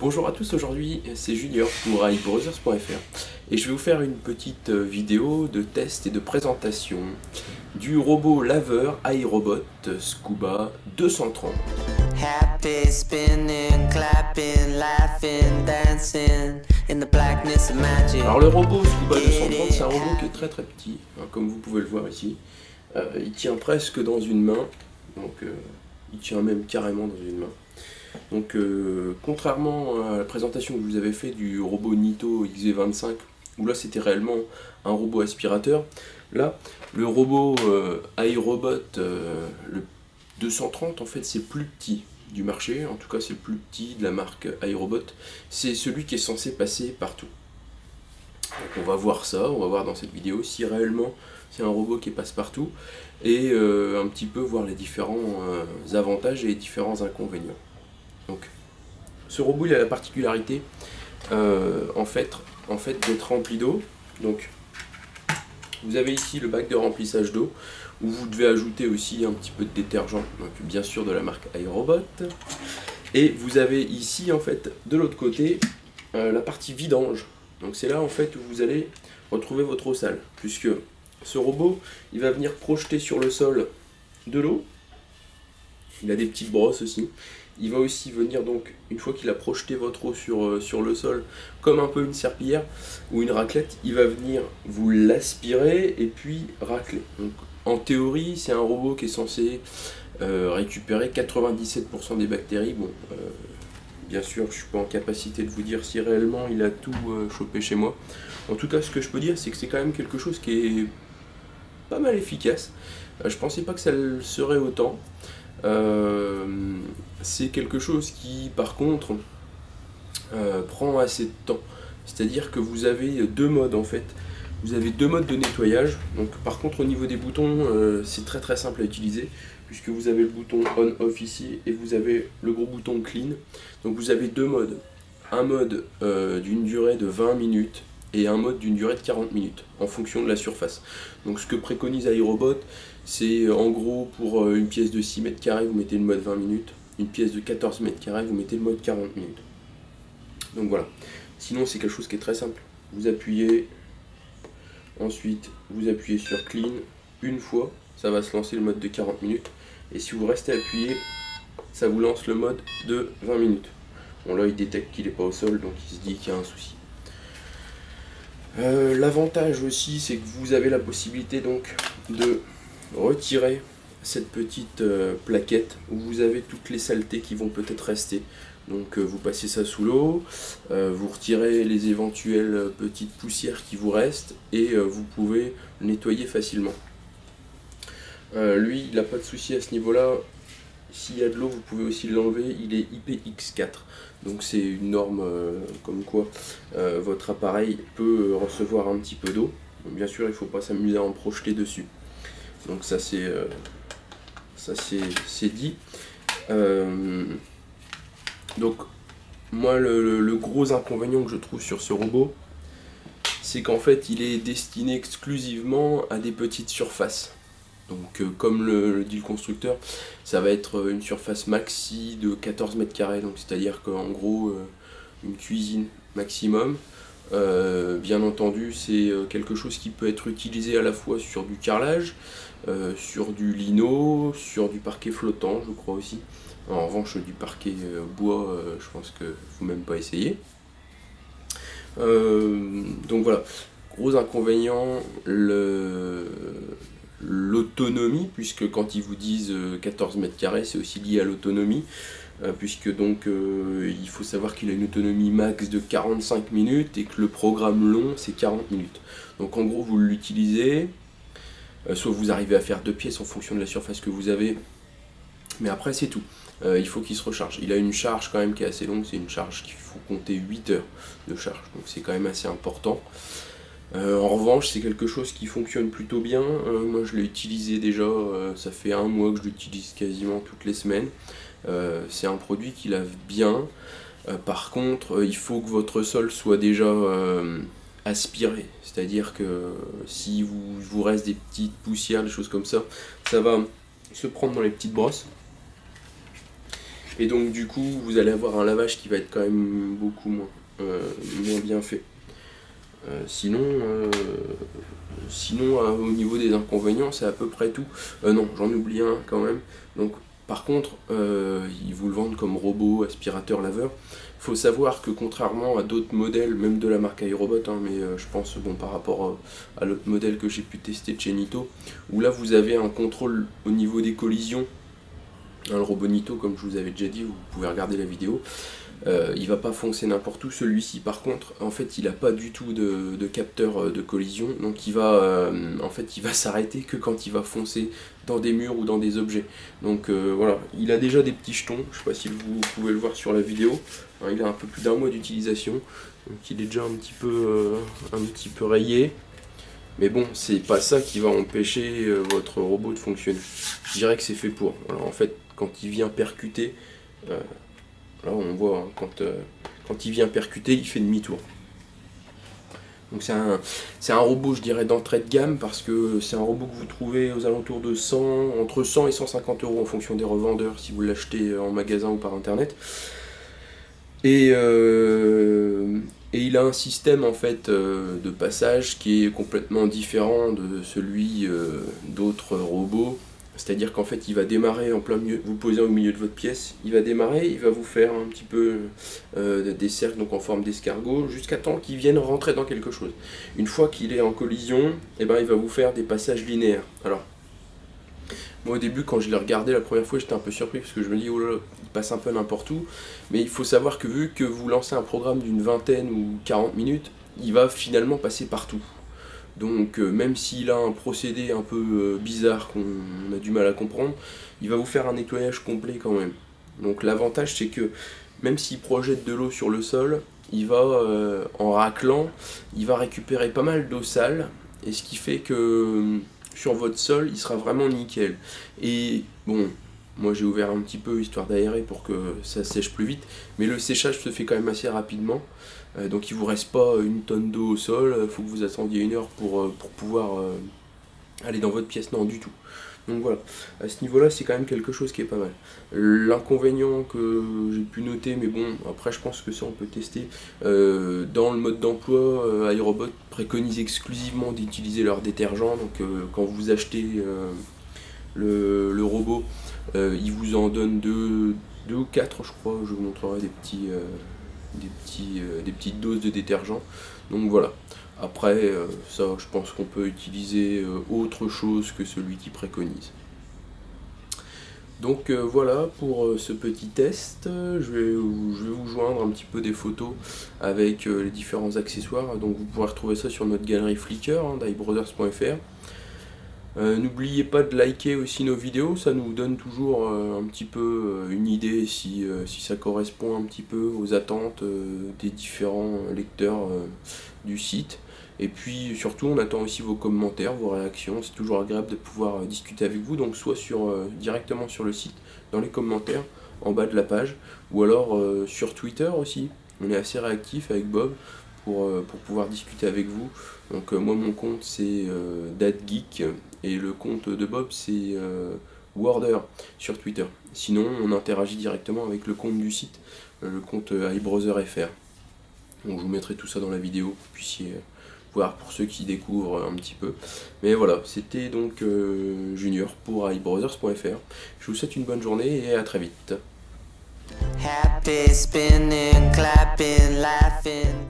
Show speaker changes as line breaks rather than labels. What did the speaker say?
Bonjour à tous, aujourd'hui c'est Junior pour iBrothers.fr et je vais vous faire une petite vidéo de test et de présentation du robot laveur iRobot Scuba 230.
Happy, spinning, clapping, laughing, dancing in the blackness of magic.
Alors le robot Scuba 230 c'est un robot qui est très très petit, hein, comme vous pouvez le voir ici. Il tient presque dans une main, donc il tient même carrément dans une main. Donc contrairement à la présentation que je vous avais fait du robot Nito XV25, où là c'était réellement un robot aspirateur, là le robot iRobot le 230 en fait c'est plus petit du marché, en tout cas c'est le plus petit de la marque iRobot, c'est celui qui est censé passer partout. Donc on va voir ça, on va voir dans cette vidéo si réellement c'est un robot qui passe partout et un petit peu voir les différents avantages et les différents inconvénients. Donc, ce robot il a la particularité en fait d'être rempli d'eau. Donc, vous avez ici le bac de remplissage d'eau où vous devez ajouter aussi un petit peu de détergent, donc bien sûr de la marque iRobot. Et vous avez ici en fait de l'autre côté la partie vidange. Donc c'est là en fait où vous allez retrouver votre eau sale, puisque ce robot il va venir projeter sur le sol de l'eau. Il a des petites brosses aussi. Il va aussi venir donc, une fois qu'il a projeté votre eau sur le sol, comme un peu une serpillière ou une raclette, il va venir vous l'aspirer et puis racler. Donc, en théorie, c'est un robot qui est censé récupérer 97% des bactéries. Bon, bien sûr, je ne suis pas en capacité de vous dire si réellement il a tout chopé chez moi. En tout cas, ce que je peux dire, c'est que c'est quand même quelque chose qui est pas mal efficace. Je pensais pas que ça le serait autant. C'est quelque chose qui par contre prend assez de temps, c'est à dire que vous avez deux modes en fait, vous avez deux modes de nettoyage. Donc par contre au niveau des boutons c'est très très simple à utiliser, puisque vous avez le bouton on off ici et vous avez le gros bouton clean. Donc vous avez deux modes, un mode d'une durée de 20 minutes et un mode d'une durée de 40 minutes en fonction de la surface. Donc ce que préconise iRobot, c'est en gros pour une pièce de 6 mètres carrés vous mettez le mode 20 minutes, une pièce de 14 mètres carrés vous mettez le mode 40 minutes. Donc voilà, sinon c'est quelque chose qui est très simple. Vous appuyez, ensuite vous appuyez sur clean une fois, ça va se lancer le mode de 40 minutes, et si vous restez appuyé, ça vous lance le mode de 20 minutes. Bon là il détecte qu'il n'est pas au sol, donc il se dit qu'il y a un souci. L'avantage aussi c'est que vous avez la possibilité donc de retirer cette petite plaquette où vous avez toutes les saletés qui vont peut-être rester. Donc vous passez ça sous l'eau, vous retirez les éventuelles petites poussières qui vous restent et vous pouvez nettoyer facilement. Lui il n'a pas de souci à ce niveau là. S'il y a de l'eau, vous pouvez aussi l'enlever, il est IPX4. Donc c'est une norme comme quoi votre appareil peut recevoir un petit peu d'eau. Bien sûr, il ne faut pas s'amuser à en projeter dessus. Donc ça c'est dit. Donc moi le gros inconvénient que je trouve sur ce robot, c'est qu'en fait il est destiné exclusivement à des petites surfaces. Donc comme le dit le constructeur, ça va être une surface maxi de 14 mètres carrés, donc c'est-à-dire qu'en gros une cuisine maximum. Bien entendu c'est quelque chose qui peut être utilisé à la fois sur du carrelage, sur du lino, sur du parquet flottant je crois aussi. En revanche du parquet bois je pense que faut même pas essayer. Donc voilà, gros inconvénient, l'autonomie, puisque quand ils vous disent 14 mètres carrés c'est aussi lié à l'autonomie, puisque donc il faut savoir qu'il a une autonomie max de 45 minutes et que le programme long c'est 40 minutes. Donc en gros vous l'utilisez, soit vous arrivez à faire deux pièces en fonction de la surface que vous avez, mais après c'est tout. Il faut qu'il se recharge. Il a une charge quand même qui est assez longue, c'est une charge qu'il faut compter 8 heures de charge, donc c'est quand même assez important. En revanche c'est quelque chose qui fonctionne plutôt bien. Moi je l'ai utilisé déjà, ça fait un mois que je l'utilise quasiment toutes les semaines. C'est un produit qui lave bien. Par contre il faut que votre sol soit déjà aspiré, c'est à dire que si vous reste des petites poussières, des choses comme ça, ça va se prendre dans les petites brosses. Et donc du coup vous allez avoir un lavage qui va être quand même beaucoup moins bien fait. Sinon, au niveau des inconvénients, c'est à peu près tout. Non, j'en oublie un quand même. Donc, par contre, ils vous le vendent comme robot, aspirateur, laveur. Il faut savoir que contrairement à d'autres modèles, même de la marque iRobot, hein, mais je pense bon, par rapport à l'autre modèle que j'ai pu tester de chez Nito, où là vous avez un contrôle au niveau des collisions. Le robot Nito, comme je vous avais déjà dit, vous pouvez regarder la vidéo. Il va pas foncer n'importe où. Celui-ci par contre, en fait, il a pas du tout de capteur de collision, donc il va s'arrêter que quand il va foncer dans des murs ou dans des objets. Donc voilà, il a déjà des petits jetons, je sais pas si vous pouvez le voir sur la vidéo, hein, il a un peu plus d'1 mois d'utilisation, donc il est déjà un petit peu rayé. Mais bon, c'est pas ça qui va empêcher votre robot de fonctionner. Je dirais que c'est fait pour. Alors en fait, quand il vient percuter, là on voit, hein, quand il vient percuter, il fait demi-tour. Donc c'est un robot, je dirais, d'entrée de gamme, parce que c'est un robot que vous trouvez aux alentours de entre 100 et 150 € en fonction des revendeurs, si vous l'achetez en magasin ou par internet. Et il a un système en fait de passage qui est complètement différent de celui d'autres robots. C'est-à-dire qu'en fait il va démarrer en plein milieu, vous posez au milieu de votre pièce, il va démarrer, il va vous faire un petit peu des cercles donc en forme d'escargot, jusqu'à temps qu'il vienne rentrer dans quelque chose. Une fois qu'il est en collision, eh ben, il va vous faire des passages linéaires. Alors, moi au début quand je l'ai regardé la première fois j'étais un peu surpris parce que je me dis oh là là, il passe un peu n'importe où, mais il faut savoir que vu que vous lancez un programme d'une vingtaine ou 40 minutes, il va finalement passer partout. Donc même s'il a un procédé un peu bizarre qu'on a du mal à comprendre, il va vous faire un nettoyage complet quand même. Donc l'avantage c'est que même s'il projette de l'eau sur le sol, il va en raclant, il va récupérer pas mal d'eau sale, et ce qui fait que sur votre sol il sera vraiment nickel. Et bon, moi j'ai ouvert un petit peu histoire d'aérer pour que ça sèche plus vite, mais le séchage se fait quand même assez rapidement. Donc il vous reste pas une tonne d'eau au sol, il faut que vous attendiez 1 heure pour pouvoir aller dans votre pièce, non du tout. Donc voilà, à ce niveau là c'est quand même quelque chose qui est pas mal. L'inconvénient que j'ai pu noter, mais bon après je pense que ça on peut tester, dans le mode d'emploi, iRobot préconise exclusivement d'utiliser leur détergent. Donc quand vous achetez le robot, il vous en donne 2 ou 4 je crois, je vous montrerai des petites doses de détergent. Donc voilà, après ça je pense qu'on peut utiliser autre chose que celui qui préconise. Donc voilà pour ce petit test. Je vais vous joindre un petit peu des photos avec les différents accessoires. Donc vous pourrez retrouver ça sur notre galerie Flickr, hein, d'iBrothers.fr. N'oubliez pas de liker aussi nos vidéos, ça nous donne toujours un petit peu une idée si ça correspond un petit peu aux attentes des différents lecteurs du site. Et puis surtout on attend aussi vos commentaires, vos réactions, c'est toujours agréable de pouvoir discuter avec vous, donc soit directement sur le site, dans les commentaires, en bas de la page, ou alors sur Twitter aussi, on est assez réactif avec Bob pour pouvoir discuter avec vous. Donc moi mon compte c'est DadGeek, et le compte de Bob c'est Worder sur Twitter. Sinon on interagit directement avec le compte du site, le compte iBrother.fr. Donc je vous mettrai tout ça dans la vidéo, que vous puissiez voir pour ceux qui découvrent un petit peu. Mais voilà, c'était donc Junior pour iBrothers.fr. Je vous souhaite une bonne journée et à très vite. Happy spinning, clapping, laughing.